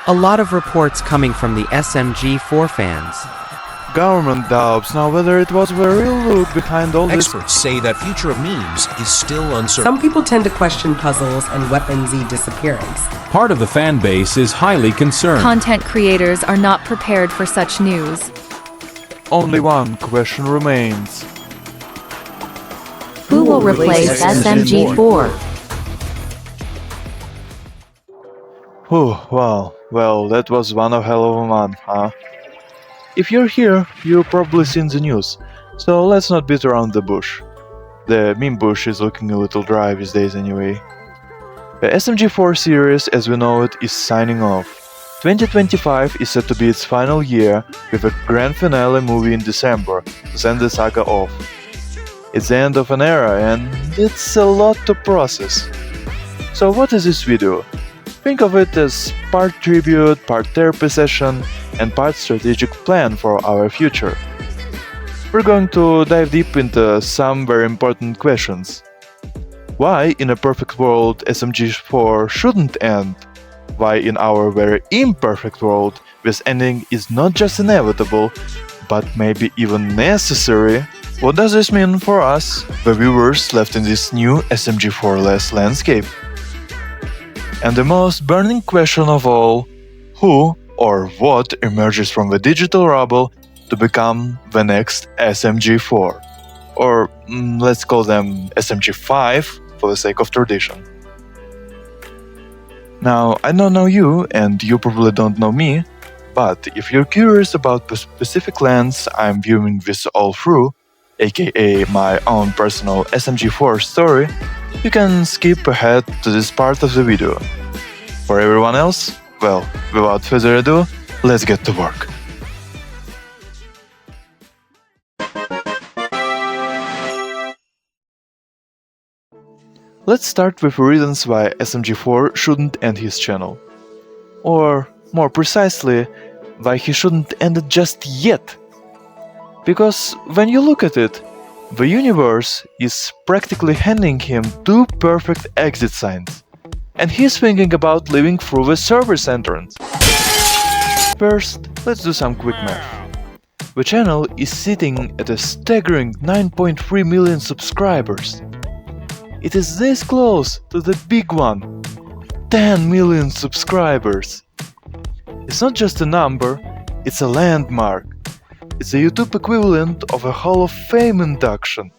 A lot of reports coming from the SMG4 fans. Government doubts now whether it was the real look behind all this. Experts say that future of memes is still uncertain. Some people tend to question puzzles and Weapon Z disappearance. Part of the fan base is highly concerned. Content creators are not prepared for such news. Only one question remains. Who will replace SMG4? Well, that was one hell of a man, huh? If you're here, you've probably seen the news, so let's not beat around the bush. The meme bush is looking a little dry these days anyway. The SMG4 series, as we know it, is signing off. 2025 is set to be its final year, with a grand finale movie in December to send the saga off. It's the end of an era, and it's a lot to process. So what is this video? Think of it as part tribute, part therapy session, and part strategic plan for our future. We're going to dive deep into some very important questions. Why in a perfect world SMG4 shouldn't end? Why in our very imperfect world this ending is not just inevitable, but maybe even necessary? What does this mean for us, the viewers left in this new SMG4-less landscape? And the most burning question of all, who or what emerges from the digital rubble to become the next SMG4? Or let's call them SMG5 for the sake of tradition. Now, I don't know you, and you probably don't know me, but if you're curious about the specific lens I'm viewing this all through, aka my own personal SMG4 story, you can skip ahead to this part of the video. For everyone else, well, without further ado, let's get to work. Let's start with reasons why SMG4 shouldn't end his channel. Or, more precisely, why he shouldn't end it just yet. Because when you look at it, the universe is practically handing him two perfect exit signs, and he's thinking about living through the server's entrance. First, let's do some quick math. The channel is sitting at a staggering 9.3 million subscribers. It is this close to the big one, 10 million subscribers. It's not just a number, it's a landmark. It's the YouTube equivalent of a Hall of Fame induction.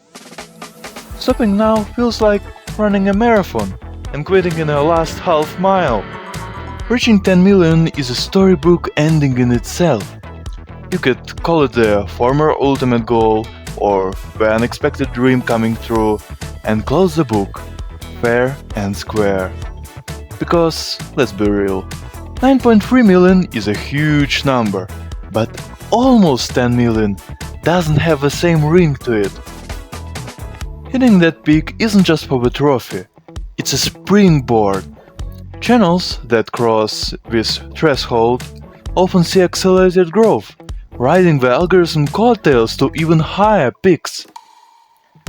Stopping now feels like running a marathon and quitting in the last half mile. Reaching 10 million is a storybook ending in itself. You could call it the former ultimate goal or the unexpected dream coming true and close the book, fair and square. Because, let's be real, 9.3 million is a huge number, but almost 10 million doesn't have the same ring to it. Hitting that peak isn't just for the trophy, it's a springboard. Channels that cross this threshold often see accelerated growth, riding the algorithm coattails to even higher peaks.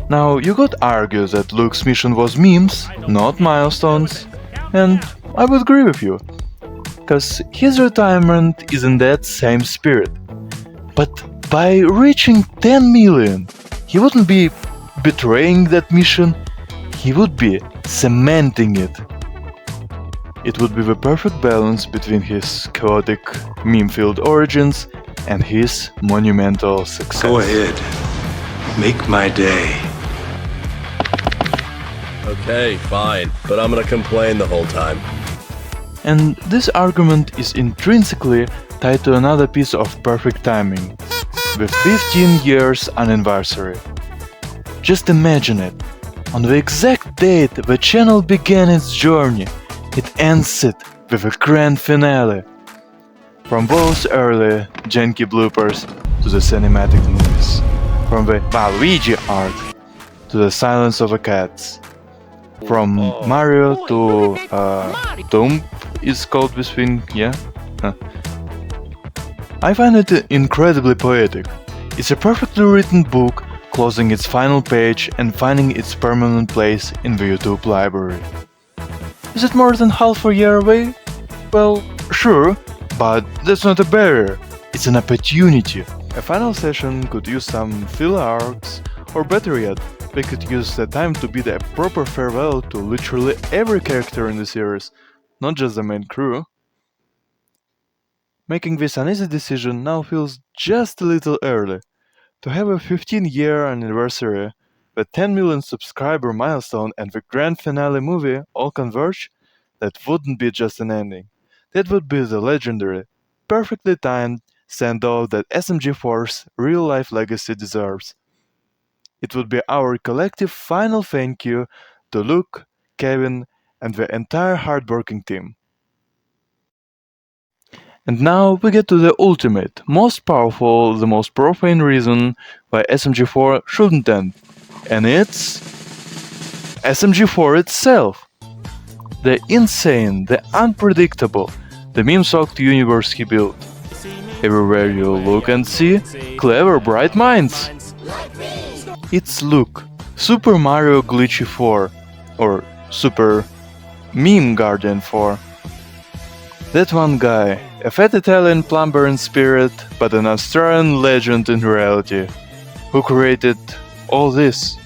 Now, you could argue that Luke's mission was memes, not milestones, and I would agree with you, cause his retirement is in that same spirit. But by reaching 10 million, he wouldn't be betraying that mission, he would be cementing it. It would be the perfect balance between his chaotic, meme-filled origins and his monumental success. Go ahead. Make my day. Okay, fine, but I'm gonna complain the whole time. And this argument is intrinsically tied to another piece of perfect timing, the 15 years anniversary. Just imagine it. On the exact date the channel began its journey, it ends it with a grand finale. From those early, janky bloopers to the cinematic movies. From the Waluigi art to the silence of the cats. From Mario to Tomb is called this thing, yeah? I find it incredibly poetic. It's a perfectly written book, closing its final page and finding its permanent place in the YouTube library. Is it more than half a year away? Well, Sure, but that's not a barrier, it's an opportunity. A final session could use some filler arcs, or better yet, they could use the time to bid a proper farewell to literally every character in the series, not just the main crew. Making this an easy decision now feels just a little early. To have a 15-year anniversary, the 10 million subscriber milestone, and the grand finale movie all converge, that wouldn't be just an ending. That would be the legendary, perfectly timed send-off that SMG4's real-life legacy deserves. It would be our collective final thank you to Luke, Kevin, and the entire hardworking team. And now we get to the ultimate, most powerful, the most profane reason why SMG4 shouldn't end. And it's SMG4 itself. The insane, the unpredictable, the meme-soaked universe he built. Everywhere you look and see, clever, bright minds. It's Luke, Super Mario Glitchy 4, or Super Meme Guardian 4. That one guy, a fat Italian plumber in spirit, but an Australian legend in reality, who created all this.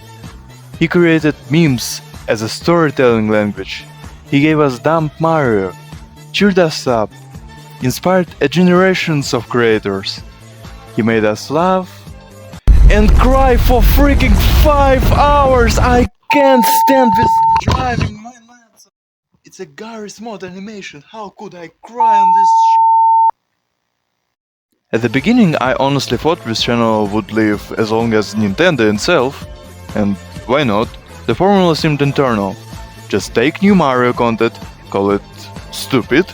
He created memes as a storytelling language. He gave us Dump Mario, cheered us up, inspired generations of creators. He made us laugh and cry for freaking 5 hours! I can't stand this driving my nuts! It's a Garry's Mod animation, how could I cry on this At the beginning I honestly thought this channel would live as long as Nintendo itself, and why not? The formula seemed internal. Just take new Mario content, call it stupid,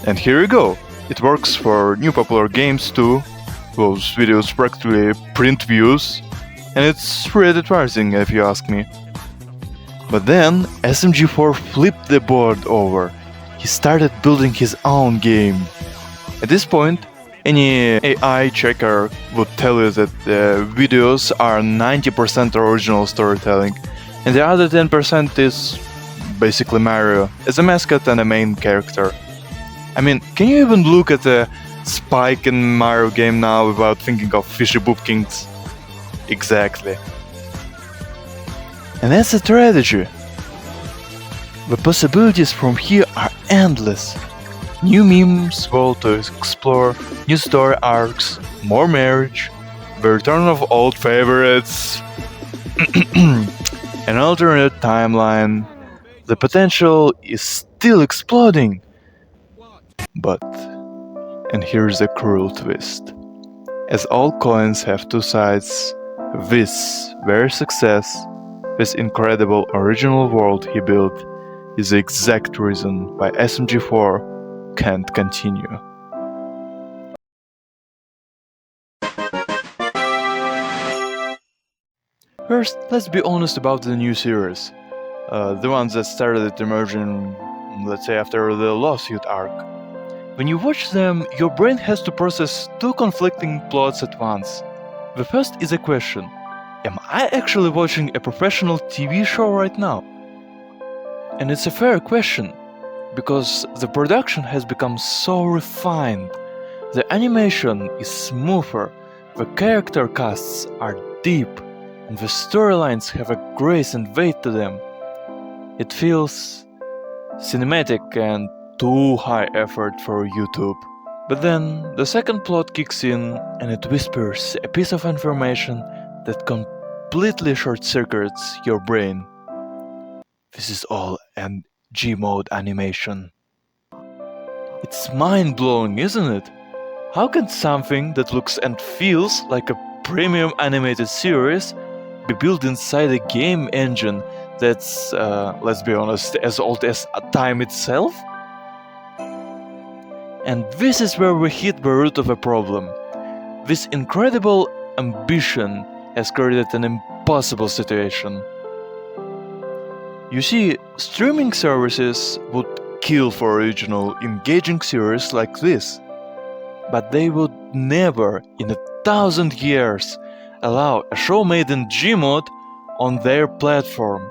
and here you go. It works for new popular games too. Those videos practically print views, and it's free advertising if you ask me. But then SMG4 flipped the board over. He started building his own game. At this point, any AI checker would tell you that the videos are 90% original storytelling, and the other 10% is basically Mario as a mascot and a main character. I mean, can you even look at a Spike in Mario game now without thinking of Fishy Boop Kings? Exactly. And that's a strategy. The possibilities from here are endless. New memes, world to explore, new story arcs, more marriage, the return of old favorites, an alternate timeline. The potential is still exploding. But, and here's the cruel twist. As all coins have two sides, this very success, this incredible original world he built, is the exact reason why SMG4 can't continue. First, let's be honest about the new series. The ones that started emerging, let's say, after the lawsuit arc. When you watch them, your brain has to process two conflicting plots at once. The first is a question: am I actually watching a professional TV show right now? And it's a fair question, because the production has become so refined. The animation is smoother, the character casts are deep, and the storylines have a grace and weight to them. It feels cinematic and too high effort for YouTube. But then the second plot kicks in and it whispers a piece of information that completely short-circuits your brain. This is all an G-mode animation. It's mind-blowing, isn't it? How can something that looks and feels like a premium animated series be built inside a game engine that's, let's be honest, as old as time itself? And this is where we hit the root of a problem. This incredible ambition has created an impossible situation. You see, streaming services would kill for original, engaging series like this. But they would never, in 1,000 years, allow a show made in Gmod on their platform.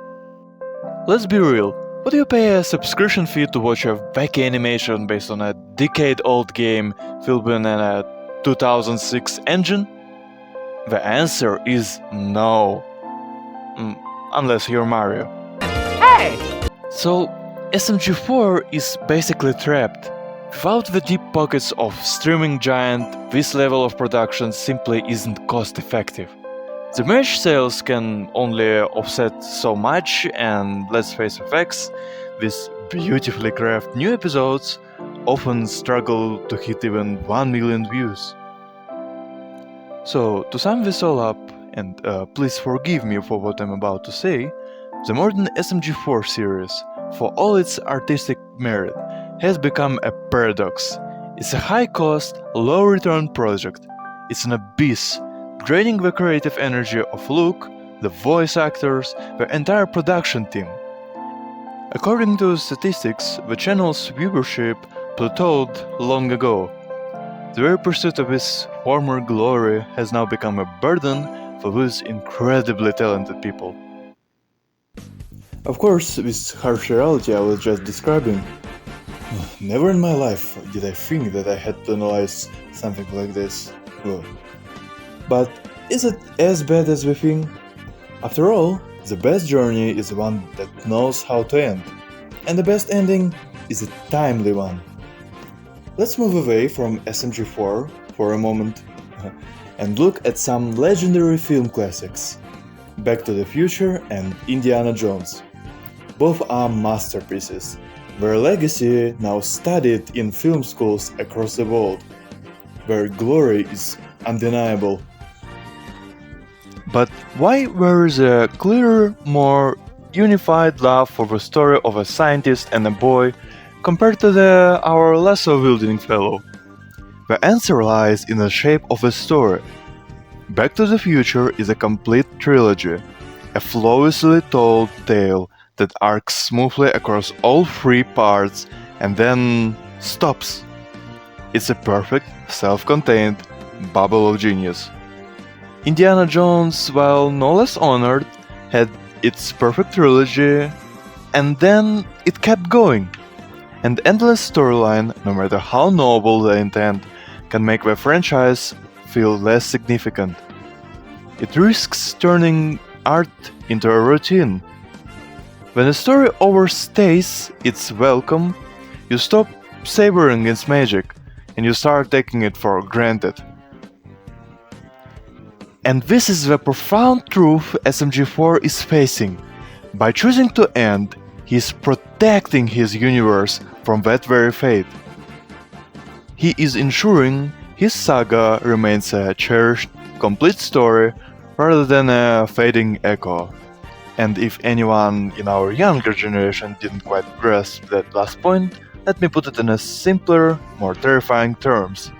Let's be real, Would you pay a subscription fee to watch a wacky animation based on a decade-old game built in a 2006 engine? The answer is no. Unless you're Mario. So, SMG4 is basically trapped. Without the deep pockets of streaming giant, this level of production simply isn't cost-effective. The merch sales can only offset so much, and let's face facts, these beautifully crafted new episodes often struggle to hit even 1 million views. So, to sum this all up, and please forgive me for what I'm about to say, the modern SMG4 series, for all its artistic merit, has become a paradox. It's a high-cost, low-return project. It's an abyss, draining the creative energy of Luke, the voice actors, the entire production team. According to statistics, the channel's viewership plateaued long ago. The very pursuit of its former glory has now become a burden for these incredibly talented people. Of course, this harsh reality I was just describing. Never in my life did I think that I had to analyze something like this. But is it as bad as we think? After all, the best journey is one that knows how to end, and the best ending is a timely one. Let's move away from SMG4 for a moment and look at some legendary film classics, Back to the Future and Indiana Jones. Both are masterpieces, their legacy now studied in film schools across the world. Their glory is undeniable. But why there is a clearer, more unified love for the story of a scientist and a boy compared to our lesser wielding fellow? The answer lies in the shape of the story. Back to the Future is a complete trilogy, a flawlessly told tale that arcs smoothly across all three parts and then stops. It's a perfect, self-contained bubble of genius. Indiana Jones, while no less honored, had its perfect trilogy, and then it kept going. An endless storyline, no matter how noble the intent, can make the franchise feel less significant. It risks turning art into a routine. When a story overstays its welcome, you stop savoring its magic, and you start taking it for granted. And this is the profound truth SMG4 is facing. By choosing to end, he is protecting his universe from that very fate. He is ensuring his saga remains a cherished, complete story rather than a fading echo. And if anyone in our younger generation didn't quite grasp that last point, let me put it in a simpler, more terrifying terms.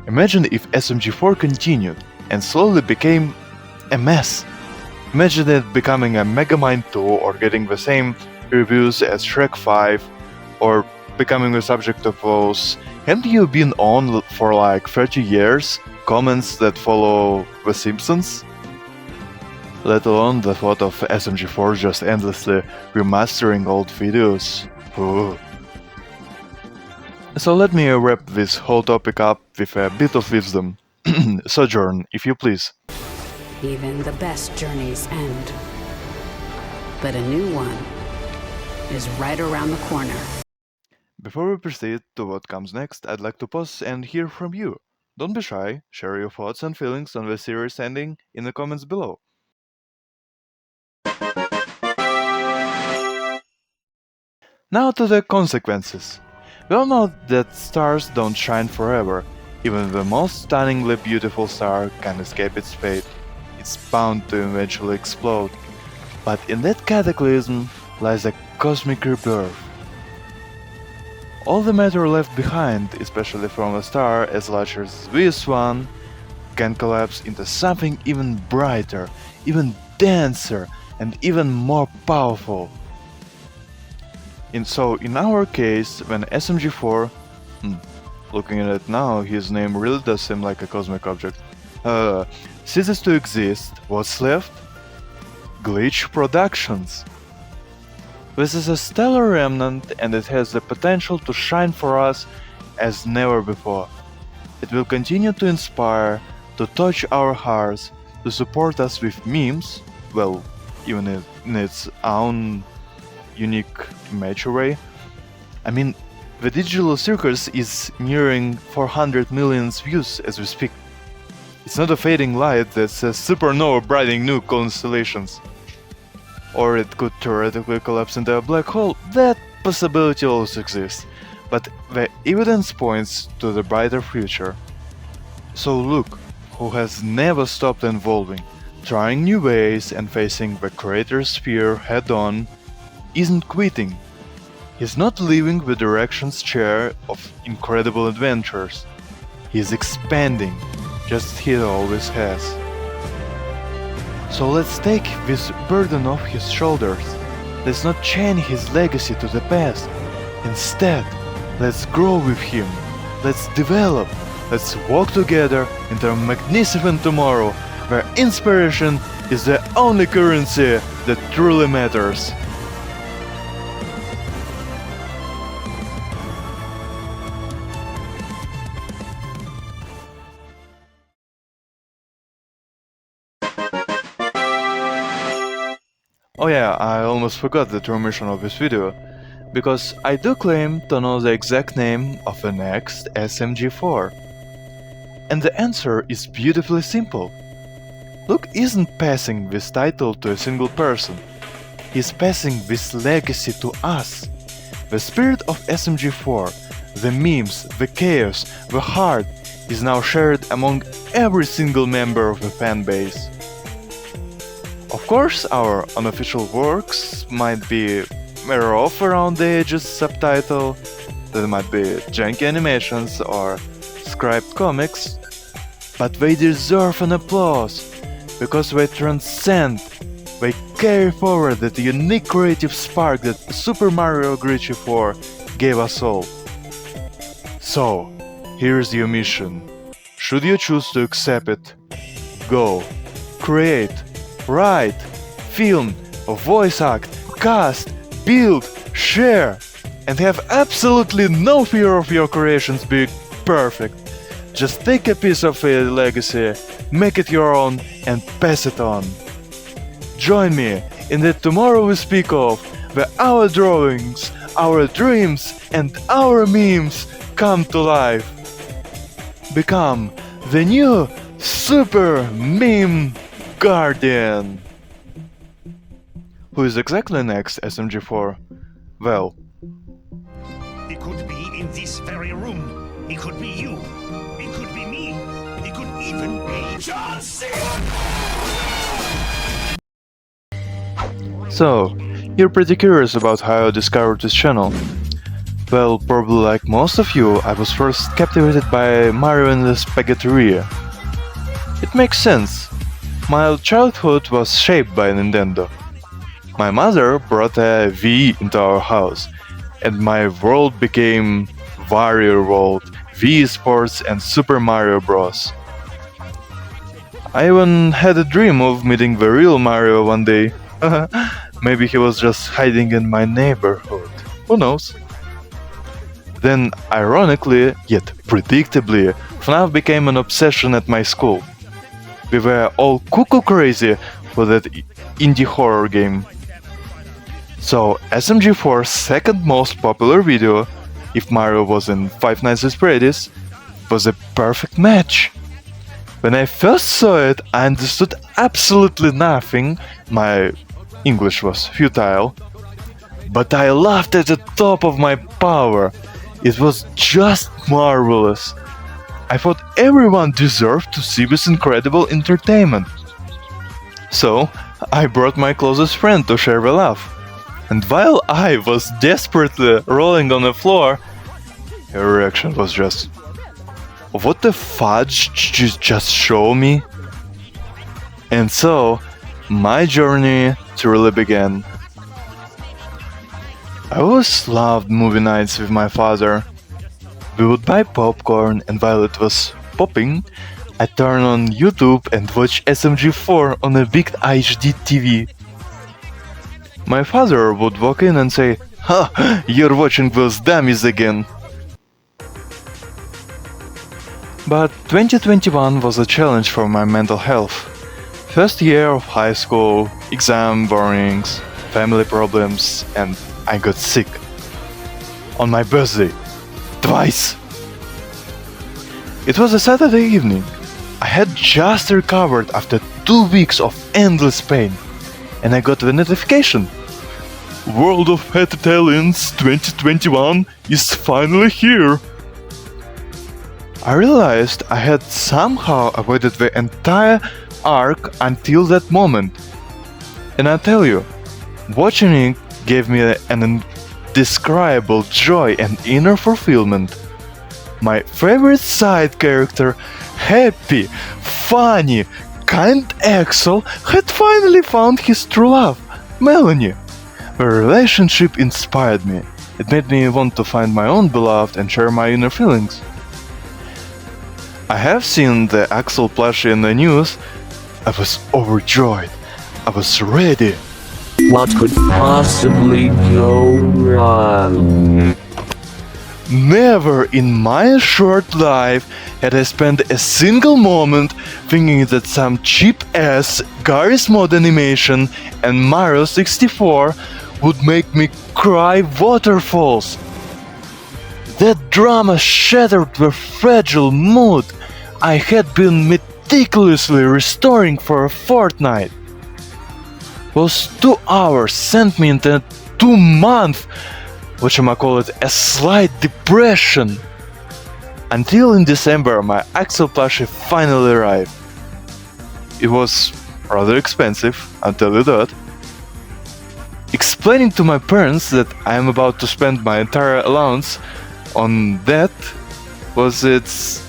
Imagine if SMG4 continued and slowly became a mess. Imagine it becoming a Megamind 2 or getting the same reviews as Shrek 5 or becoming the subject of those "haven't you been on for like 30 years?" comments that follow The Simpsons. Let alone the thought of SMG4 just endlessly remastering old videos. Ooh. So let me wrap this whole topic up with a bit of wisdom. Sojourn, if you please. Even the best journeys end. But a new one is right around the corner. Before we proceed to what comes next, I'd like to pause and hear from you. Don't be shy, share your thoughts and feelings on the series ending in the comments below. Now to the consequences. We all know that stars don't shine forever. Even the most stunningly beautiful star can escape its fate. It's bound to eventually explode. But in that cataclysm lies a cosmic rebirth. All the matter left behind, especially from a star as large as this one, can collapse into something even brighter, even denser, and even more powerful. In our case, when SMG4, looking at it now, his name really does seem like a cosmic object, ceases to exist, what's left? Glitch Productions. This is a stellar remnant and it has the potential to shine for us as never before. It will continue to inspire, to touch our hearts, to support us with memes, well, even in its own unique mature way. I mean, the digital circus is nearing 400 million views as we speak. It's not a fading light that's a supernova brightening new constellations. Or it could theoretically collapse into a black hole. That possibility also exists, but the evidence points to the brighter future. So Luke, who has never stopped evolving, trying new ways and facing the creator's sphere head-on, isn't quitting. He's not leaving the direction's chair of incredible adventures. He's expanding, just as he always has. So let's take this burden off his shoulders. Let's not chain his legacy to the past. Instead, let's grow with him. Let's develop. Let's walk together into a magnificent tomorrow where inspiration is the only currency that truly matters. Oh yeah, I almost forgot the true mission of this video, because I do claim to know the exact name of the next SMG4. And the answer is beautifully simple. Luke isn't passing this title to a single person. He's passing this legacy to us. The spirit of SMG4, the memes, the chaos, the heart is now shared among every single member of the fanbase. Of course, our unofficial works might be mere off around the edges subtitle, there might be janky animations or scribed comics, but they deserve an applause because they transcend, they carry forward that unique creative spark that Super Mario Gritty 4 gave us all. So, here's your mission. Should you choose to accept it, go, create, write, film, or voice act, cast, build, share, and have absolutely no fear of your creations being perfect. Just take a piece of a legacy, make it your own, and pass it on. Join me in the tomorrow we speak of, where our drawings, our dreams, and our memes come to life. Become the new Super Meme Guardian. Who is exactly next SMG4? Well, It could be in this very room. It could be you. It could be me. It could even be John Cena. so, you're pretty curious about how I discovered this channel. Well, probably like most of you, I was first captivated by Mario and the Spaghetteria. It makes sense. My childhood was shaped by Nintendo. My mother brought a Wii into our house, and my world became Wario World, Wii Sports, and Super Mario Bros. I even had a dream of meeting the real Mario one day. Maybe he was just hiding in my neighborhood. Who knows? Then, ironically, yet predictably, FNAF became an obsession at my school. We were all cuckoo crazy for that indie horror game. So, SMG4's second most popular video, if Mario was in Five Nights at Freddy's, was a perfect match. When I first saw it, I understood absolutely nothing, my English was futile, but I laughed at the top of my power. It was just marvelous. I thought everyone deserved to see this incredible entertainment. So, I brought my closest friend to share the laugh. And while I was desperately rolling on the floor, her reaction was just, "What the fudge did you just show me?" And so, my journey truly began. I always loved movie nights with my father. We would buy popcorn, and while it was popping, I'd turn on YouTube and watch SMG4 on a big HD TV. my father would walk in and say, "Ha, you're watching those dummies again." But 2021 was a challenge for my mental health. First year of high school, exam warnings, family problems, and I got sick. On my birthday. Twice. It was a Saturday evening. I had just recovered after 2 weeks of endless pain, and I got the notification. World of Fat Italians 2021 is finally here. I realized I had somehow avoided the entire arc until that moment. And I tell you, watching it gave me an indescribable joy and inner fulfillment. My favorite side character, happy, funny, kind Axel, had finally found his true love, Melanie. The relationship inspired me. It made me want to find my own beloved and share my inner feelings. I have seen the Axel plushie in the news. I was overjoyed. I was ready. What could possibly go wrong? Never in my short life had I spent a single moment thinking that some cheap-ass Garry's Mod animation and Mario 64 would make me cry waterfalls. That drama shattered the fragile mood I had been meticulously restoring for a fortnight. Those 2 hours sent me into 2 months, a slight depression. Until in December my Axel plushie finally arrived. It was rather expensive, I'll tell you that. Explaining to my parents that I am about to spend my entire allowance on that was its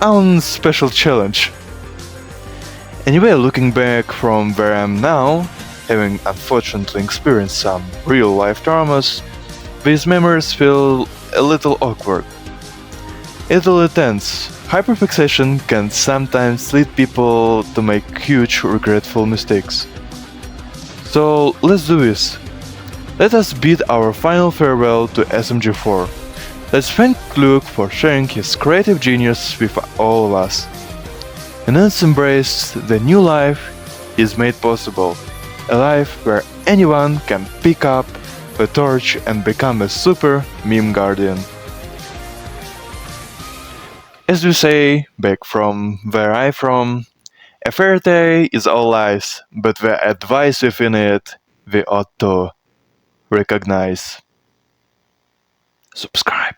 own special challenge. Anyway, looking back from where I am now, having unfortunately experienced some real-life traumas, these memories feel a little awkward. A little tense. Hyperfixation can sometimes lead people to make huge, regretful mistakes. So let's do this. Let us bid our final farewell to SMG4. Let's thank Luke for sharing his creative genius with all of us. And let's embrace the new life is made possible. A life where anyone can pick up the torch and become a super meme guardian. As we say, back from where I'm from, a fairy tale is all lies, but the advice within it we ought to recognize. Subscribe.